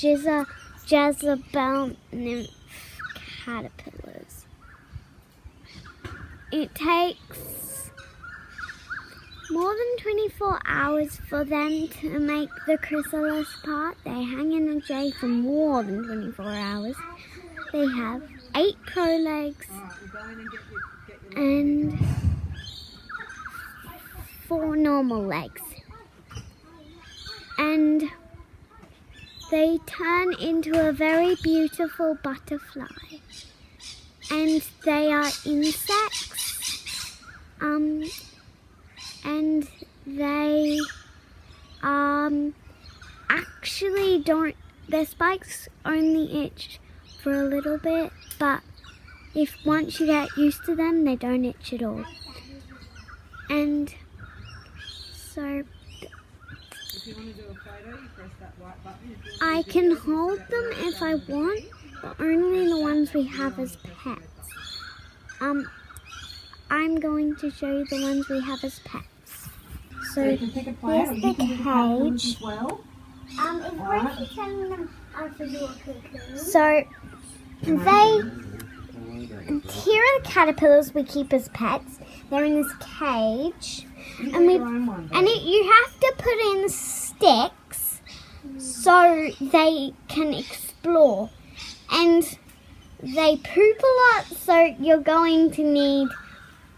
Jezebel Nymph caterpillars. It takes more than 24 hours for them to make the chrysalis part. They hang in a jar for more than 24 hours. They have 8 crow legs and 4 normal legs. And they turn into a very beautiful butterfly. And they are insects. And they actually don't, their spikes only itch for a little bit, but if once you get used to them, they don't itch at all. And so if you want to do a photo, you press that white button. I can hold them if I want, but only the ones we have as pets. I'm going to show you the ones we have as pets. So here's the cage. So here are the caterpillars we keep as pets. They're in this cage, and you have to put in sticks so they can explore. And they poop a lot, so you're going to need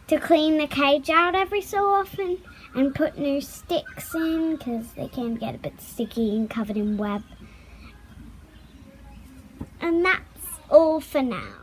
to clean the cage out every so often and put new sticks in because they can get a bit sticky and covered in web. And that's all for now.